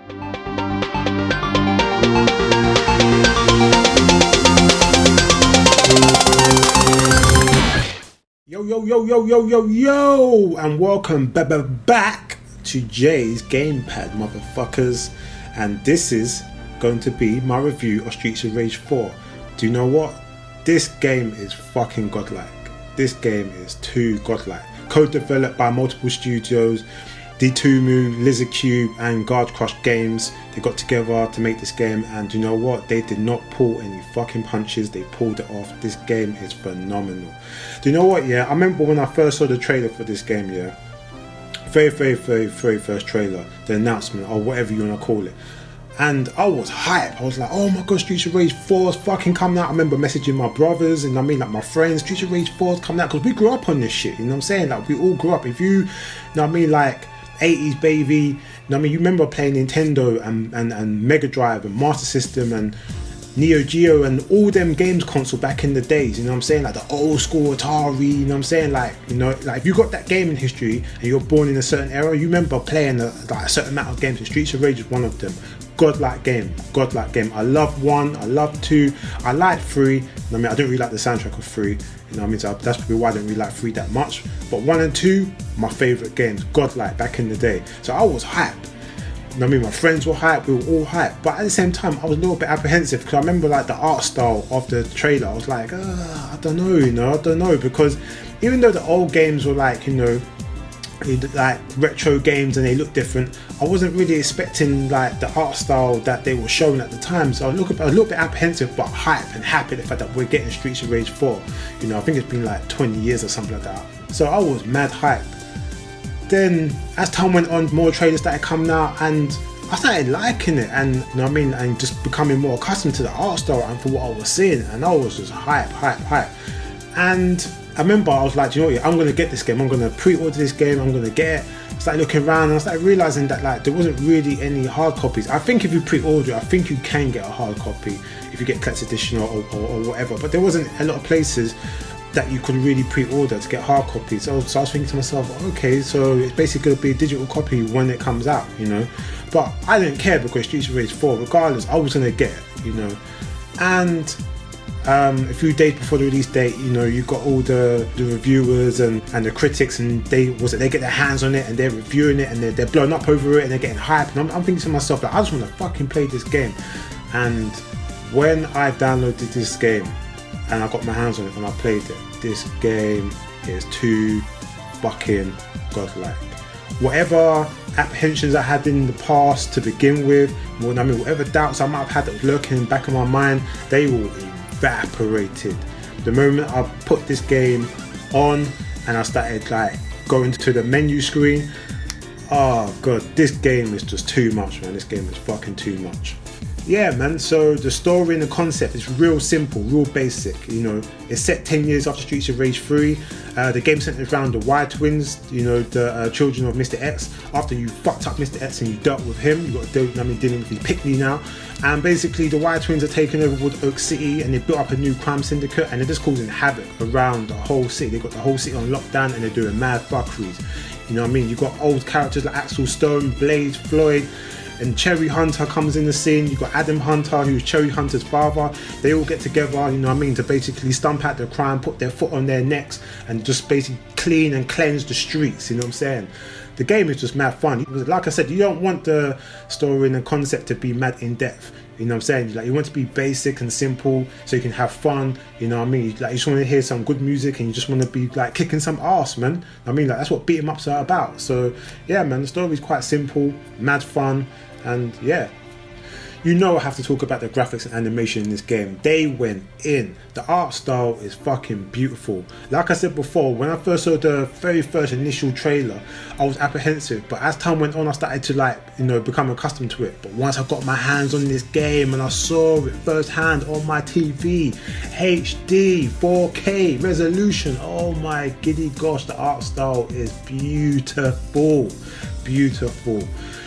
Yo, and welcome back to Jay's Gamepad, motherfuckers. And this is going to be my review of Streets of Rage 4. Do you know what? This game is fucking godlike. This game is too godlike. Co-developed by multiple studios, D2Mu, Lizard Cube and Guard Crush Games. They got together to make this game, and you know what? They did not pull any fucking punches. They pulled it off. This game is phenomenal. Do you know what? Yeah, I remember when I first saw the trailer for this game. Yeah, very first trailer, the announcement or whatever you want to call it, and I was hyped. I was like, oh my god, Streets of Rage 4 is fucking coming out. I remember messaging my brothers and like my friends, Streets of Rage 4 is coming out, because we grew up on this shit. You know what I'm saying? Like, we all grew up. If you know what I mean, like 80s baby, you know what I mean, you remember playing Nintendo and Mega Drive and Master System and Neo Geo and all them games console back in the days, you know what I'm saying, like the old school Atari, you know what I'm saying, like, you know, like if you got that gaming history and you're born in a certain era, you remember playing like a certain amount of games, and Streets of Rage is one of them. Godlike game. I love 1, I love 2, I like 3, you know what I mean, I don't really like the soundtrack of 3, you know what I mean, so that's probably why I don't really like 3 that much, but 1 and 2, my favourite games, godlike back in the day, so I was hyped. You know what I mean, my friends were hyped, we were all hyped, but at the same time I was a little bit apprehensive, because I remember like the art style of the trailer. I was like, I don't know, because even though the old games were like, you know, like retro games and they look different, I wasn't really expecting like the art style that they were showing at the time, so I was a little bit apprehensive but hyped and happy the fact that we're getting Streets of Rage 4. You know, I think it's been like 20 years or something like that, so I was mad hyped. Then as time went on, more trailers started coming out and I started liking it, and you know what I mean, and just becoming more accustomed to the art style and for what I was seeing, and I was just hype. And I remember I was like, you know what, I'm gonna get this game, I'm gonna pre-order this game, I'm gonna get it. I started looking around and I started realizing that like there wasn't really any hard copies. I think if you pre-order it, I think you can get a hard copy if you get collector's edition or whatever, but there wasn't a lot of places that you could really pre-order to get hard copies. So I was thinking to myself, okay, so it's basically going to be a digital copy when it comes out, you know. But I didn't care, because Streets of Rage 4, regardless, I was going to get it, you know. And a few days before the release date, you know, you got all the reviewers and the critics, and they get their hands on it and they're reviewing it and they're blowing up over it and they're getting hyped. And I'm thinking to myself, like, I just want to fucking play this game. And when I downloaded this game and I got my hands on it and I played it, this game is too fucking godlike. Whatever apprehensions I had in the past to begin with, well, I mean, whatever doubts I might have had that was lurking in the back of my mind, they all evaporated the moment I put this game on and I started like going to the menu screen. Oh god, this game is just too much, man. This game is fucking too much. Yeah, man, so the story and the concept is real simple, real basic, you know. It's set 10 years after Streets of Rage 3. The game centers around the Y twins, you know, the children of Mr. X. After you fucked up Mr. X and you dealt with him, you got to deal, I mean, dealing with his pick-me now. And basically the Y twins are taking over Wood Oak City and they built up a new crime syndicate, and they're just causing havoc around the whole city. They got the whole city on lockdown and they're doing mad fuckeries. You know what I mean? You got old characters like Axel Stone, Blaze, Floyd, and Cherry Hunter comes in the scene. You got Adam Hunter, who's Cherry Hunter's father. They all get together, you know what I mean, to basically stomp out the crime, put their foot on their necks, and just basically clean and cleanse the streets, you know what I'm saying? The game is just mad fun. Like I said, you don't want the story and the concept to be mad in depth, you know what I'm saying? Like, you want it to be basic and simple so you can have fun, you know what I mean? Like, you just want to hear some good music and you just want to be like kicking some ass, man. I mean, like, that's what beat 'em ups are about. So yeah, man, the story is quite simple, mad fun, and yeah. You know I have to talk about the graphics and animation in this game. They went in. The art style is fucking beautiful. Like I said before, when I first saw the very first initial trailer, I was apprehensive, but as time went on I started to, like, you know, become accustomed to it. But once I got my hands on this game and I saw it firsthand on my TV, HD, 4K resolution, oh my giddy gosh, the art style is beautiful. Beautiful.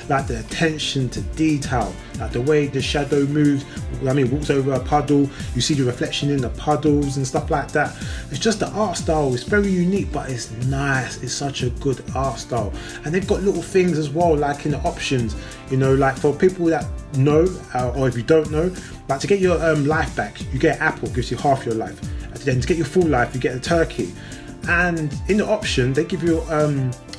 like the attention to detail, like the way the shadow moves. I mean, walks over a puddle, you see the reflection in the puddles and stuff like that. It's just the art style, it's very unique, but it's nice. It's such a good art style. And they've got little things as well, like in the options, you know, like for people that know, or if you don't know, like to get your life back, you get an apple, gives you half your life. And then to get your full life, you get a turkey. And in the option, they give you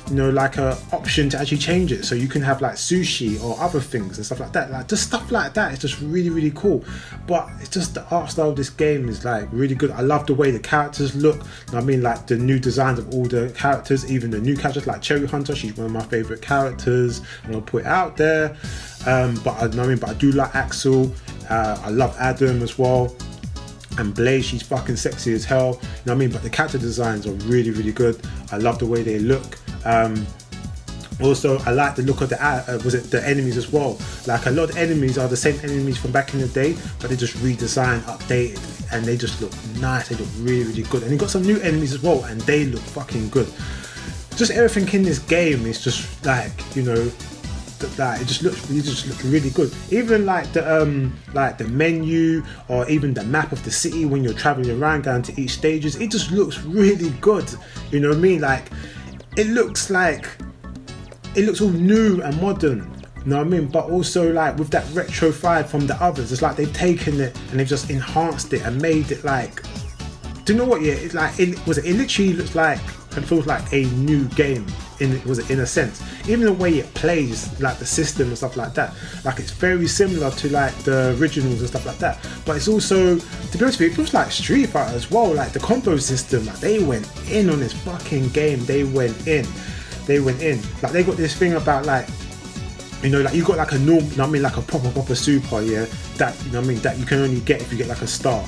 you know, like a option to actually change it, so you can have like sushi or other things and stuff like that. Like just stuff like that, it's just really, really cool. But it's just the art style of this game is like really good. I love the way the characters look. I mean, like the new designs of all the characters, even the new characters like Cherry Hunter, she's one of my favorite characters. I'm gonna put it out there. But I do like Axel. I love Adam as well. And Blaze, she's fucking sexy as hell. You know what I mean? But the character designs are really, really good. I love the way they look. Also, I like the look of the enemies as well. Like a lot of enemies are the same enemies from back in the day, but they just redesigned, updated, and they just look nice. They look really, really good. And you got some new enemies as well, and they look fucking good. Just everything in this game is just like, you know, that it just looks really good. Even like the menu, or even the map of the city when you're traveling around going to each stages, it just looks really good. You know what I mean? Like it looks all new and modern. You know what I mean? But also like with that retro vibe from the others, it's like they've taken it and they've just enhanced it and made it like, do you know what? Yeah, it's like it literally looks like and feels like a new game in a sense. Even the way it plays, like the system and stuff like that, like it's very similar to like the originals and stuff like that. But it's also, to be honest with you, it feels like Street Fighter as well. Like the combo system, like they went in on this fucking game. They went in. Like they got this thing about like, you know, like you got like a normal, you know what I mean, like a proper super, yeah, that, you know what I mean, that you can only get if you get like a star.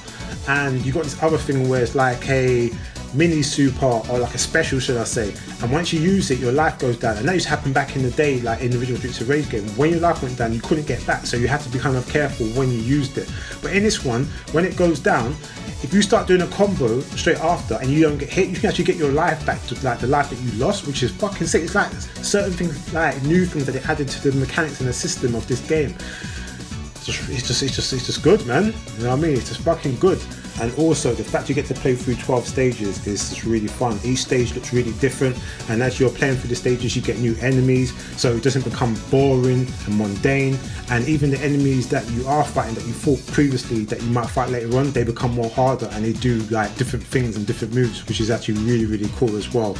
And you got this other thing where it's like a mini super, or like a special, should I say, and once you use it, your life goes down. And that used to happen back in the day, like in the original Streets of Rage game. When your life went down, you couldn't get back, so you had to be kind of careful when you used it. But in this one, when it goes down, if you start doing a combo straight after and you don't get hit, you can actually get your life back to like the life that you lost, which is fucking sick. It's like certain things, like new things that they added to the mechanics and the system of this game. It's just good, man. You know what I mean? It's just fucking good. And also the fact you get to play through 12 stages is just really fun. Each stage looks really different, and as you're playing through the stages you get new enemies, so it doesn't become boring and mundane. And even the enemies that you are fighting, that you fought previously, that you might fight later on, they become more harder and they do like different things and different moves, which is actually really, really cool as well.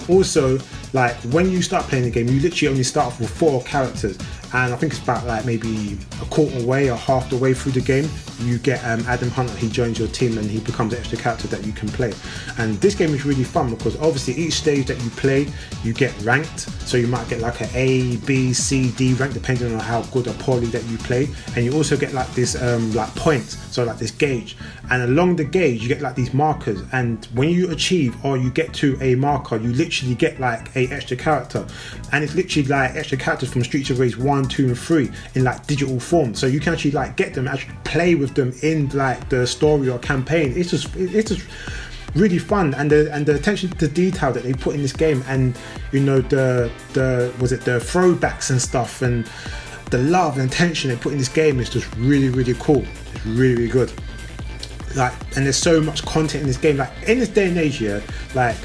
Also, like when you start playing the game, you literally only start off with 4 characters, and I think it's about like maybe a quarter way or half the way through the game you get Adam Hunter. He joins your team and he becomes an extra character that you can play. And this game is really fun because obviously each stage that you play you get ranked, so you might get like an A, B, C, D rank depending on how good or poorly that you play. And you also get like this like points, so like this gauge, and along the gauge you get like these markers, and when you achieve or you get to a marker, you literally get like a extra character. And it's literally like extra characters from Streets of Rage 1, 2 and 3 in like digital form, so you can actually like get them, actually play with them in like the story or campaign. It's just really fun, and the attention to detail that they put in this game, and you know the throwbacks and stuff, and the love and attention they put in this game is just really, really cool. It's really, really good. Like, and there's so much content in this game. Like in this day and age, yeah, like,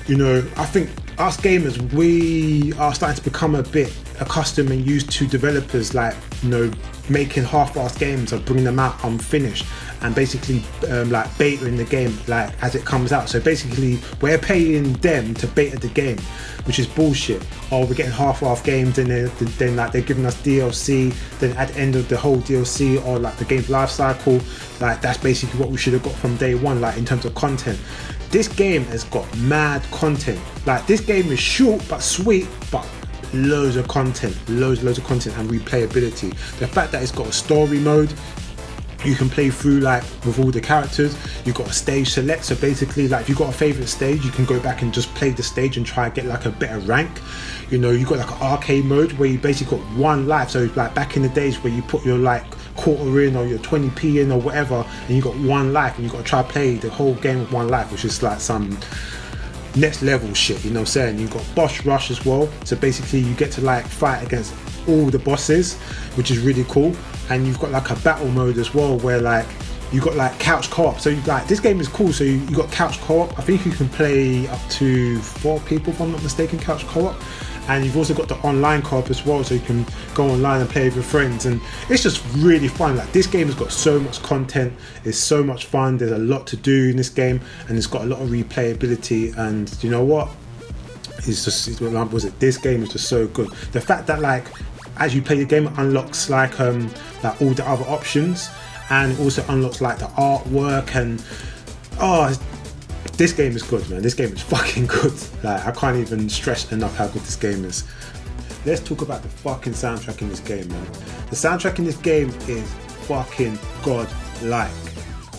you know, I think us gamers, we are starting to become a bit accustomed and used to developers like, you know, making half-assed games or bringing them out unfinished and basically like betaing the game like as it comes out. So basically we're paying them to beta the game, which is bullshit. Or we're getting half-assed games and then like they're giving us DLC, then at the end of the whole DLC or like the game's life cycle, like that's basically what we should have got from day one, like in terms of content. This game has got mad content. Like this game is short but sweet, but loads of content, loads of content and replayability. The fact that it's got a story mode, you can play through like with all the characters. You've got a stage select, so basically like if you've got a favorite stage, you can go back and just play the stage and try and get like a better rank. You know, you've got like an arcade mode where you basically got one life, so like back in the days where you put your like quarter in or your 20p in or whatever, and you got one life and you got to try to play the whole game with one life, which is like some next level shit, you know what I'm saying? You've got boss rush as well, so basically you get to like fight against all the bosses, which is really cool. And you've got like a battle mode as well, where like you got like couch co-op. So you like, this game is cool. So you got couch co-op. I think you can play up to 4 people, if I'm not mistaken, couch co-op. And you've also got the online co-op as well, so you can go online and play with your friends, and it's just really fun. Like, this game has got so much content, it's so much fun, there's a lot to do in this game, and it's got a lot of replayability. And you know what, it's just, this game is just so good. The fact that like as you play the game, it unlocks like all the other options, and it also unlocks like the artwork, and this game is good, man. This game is fucking good. Like, I can't even stress enough how good this game is. Let's talk about the fucking soundtrack in this game, man. The soundtrack in this game is fucking god-like.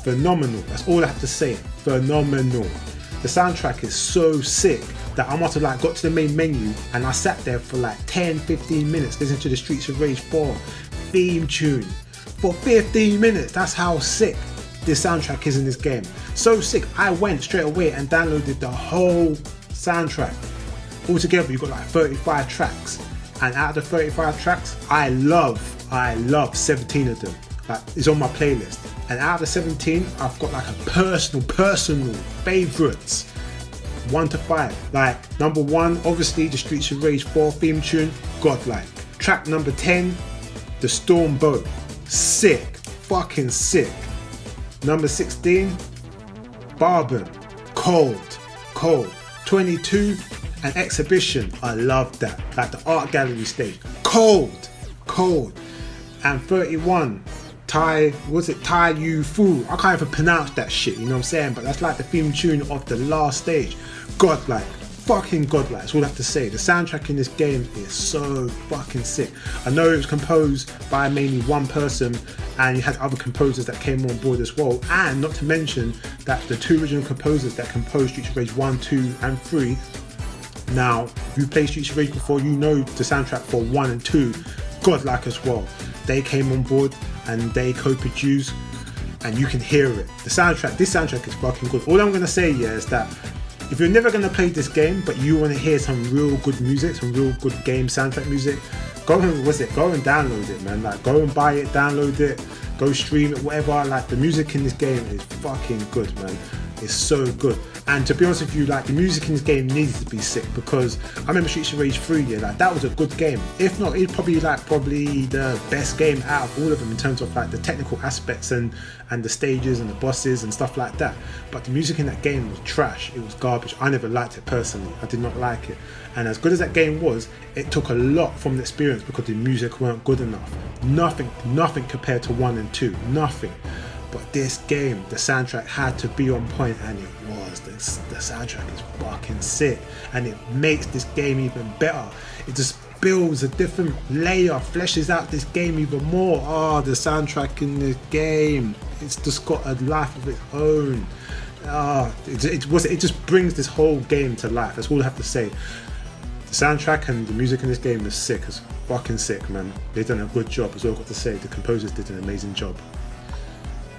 Phenomenal. That's all I have to say. Phenomenal. The soundtrack is so sick that I must have like got to the main menu and I sat there for like 10-15 minutes listening to the Streets of Rage 4 theme tune for 15 minutes. That's how sick this soundtrack is in this game. So sick, I went straight away and downloaded the whole soundtrack. Altogether, you've got like 35 tracks, and out of the 35 tracks, I love 17 of them. Like, it's on my playlist, and out of the 17, I've got like a personal favorites, 1 to 5. Like, number 1, obviously the Streets of Rage 4 theme tune, godlike. Track number 10, the Storm Boat, sick, fucking sick. Number 16, Barbon, cold. 22, an Exhibition, I love that. Like the art gallery stage, cold. And 31, Tai Yu Fu. I can't even pronounce that shit, you know what I'm saying? But that's like the theme tune of the last stage. Godlike. Fucking godlike, that's all I have to say. The soundtrack in this game is so fucking sick. I know it was composed by mainly one person, and you had other composers that came on board as well, and not to mention that the 2 original composers that composed Streets of Rage 1, 2 and 3. Now, if you played Streets of Rage before, you know the soundtrack for 1 and 2, godlike as well. They came on board and they co-produced, and you can hear it. This soundtrack is fucking good. All I'm going to say is that if you're never going to play this game, but you want to hear some real good music, some real good game soundtrack music, go and download it, man. Like, go and buy it, download it, go stream it, whatever. Like, the music in this game is fucking good, man. It's so good. And to be honest with you, like, the music in this game needs to be sick, because I remember Streets of Rage 3, like, that was a good game. If not, it's probably the best game out of all of them in terms of like the technical aspects and the stages and the bosses and stuff like that. But the music in that game was trash. It was garbage. I never liked it personally. I did not like it. And as good as that game was, it took a lot from the experience because the music weren't good enough. Nothing compared to 1 and 2. Nothing. But this game, the soundtrack had to be on point, and it was. The soundtrack is fucking sick, and it makes this game even better. It just builds a different layer, fleshes out this game even more. The soundtrack in this game, it's just got a life of its own. It just brings this whole game to life. That's all I have to say. The soundtrack and the music in this game is sick. It's fucking sick, man. They've done a good job. That's all I've got to say. The composers did an amazing job.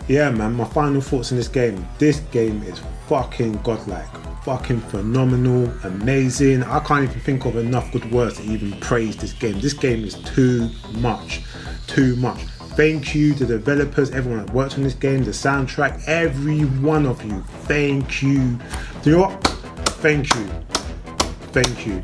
Yeah, man, my final thoughts on this game. This game is fucking godlike, fucking phenomenal, amazing. I can't even think of enough good words to even praise this game. This game is too much. Thank you to the developers, everyone that worked on this game, the soundtrack, every one of you. Thank you. Do you know what? Thank you.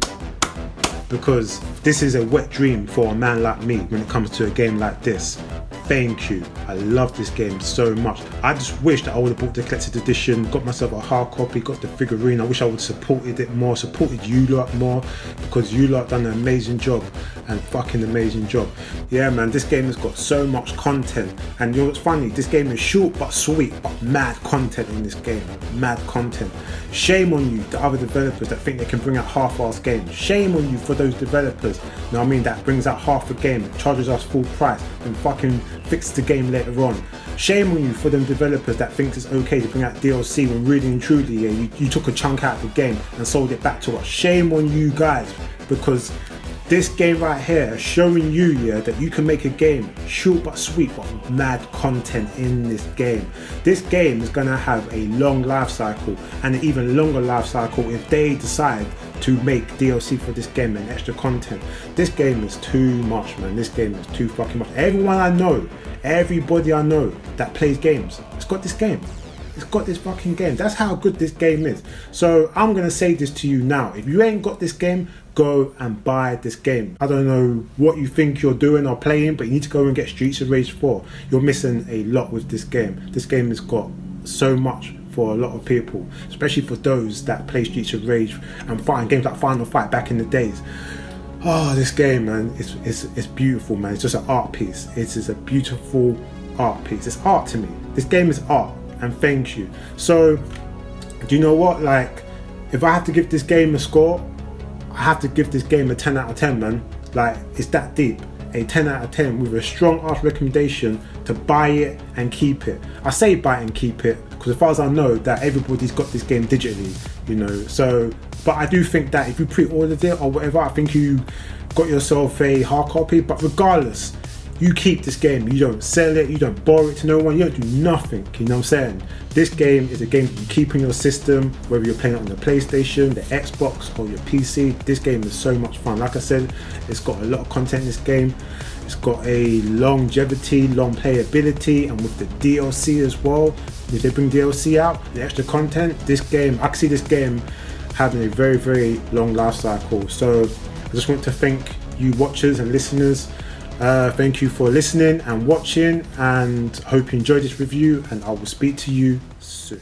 Because this is a wet dream for a man like me when it comes to a game like this. Thank you. I love this game so much. I just wish that I would have bought the collector's edition, got myself a hard copy, got the figurine. I wish I would have supported it more, supported you lot more, because you lot done an amazing job, and fucking amazing job. Yeah, man, this game has got so much content, and you know what's funny? This game is short but sweet, but mad content in this game. Mad content. Shame on you, the other developers that think they can bring out half-assed games. Shame on you for those developers, you know what I mean, that brings out half a game, charges us full price, and fucking fix the game later on. Shame on you for them developers that think it's okay to bring out DLC when really and truly you took a chunk out of the game and sold it back to us. Shame on you guys, because This game right here is showing you, yeah, that you can make a game short but sweet, but with mad content in this game. This game is gonna have a long life cycle and an even longer life cycle if they decide to make DLC for this game and extra content. This game is too much, man. This game is too fucking much. Everyone I know, everybody I know that plays games, it's got this game. It's got this fucking game. That's how good this game is. So I'm gonna say this to you now. If you ain't got this game, go and buy this game. I don't know what you think you're doing or playing, but you need to go and get Streets of Rage 4. You're missing a lot with this game. This game has got so much for a lot of people, especially for those that play Streets of Rage and fighting games like Final Fight back in the days. Oh, this game, man, it's beautiful, man. It's just an art piece. It is a beautiful art piece. It's art to me. This game is art, and thank you. So, do you know what? Like, if I have to give this game a score, I have to give this game a 10 out of 10, man. Like, it's that deep. A 10 out of 10 with a strong ass recommendation to buy it and keep it. I say buy it and keep it because as far as I know that everybody's got this game digitally, you know. So, but I do think that if you pre-ordered it or whatever, I think you got yourself a hard copy. But regardless, you keep this game. You don't sell it, you don't borrow it to no one, you don't do nothing, you know what I'm saying? This game is a game you keep in your system, whether you're playing it on the PlayStation, the Xbox or your PC. This game is so much fun. Like I said, it's got a lot of content in this game. It's got a longevity, long playability, and with the DLC as well, if they bring DLC out, the extra content, this game, I can see this game having a very, very long life cycle. So I just want to thank you watchers and listeners. Thank you for listening and watching, and hope you enjoyed this review, and I will speak to you soon.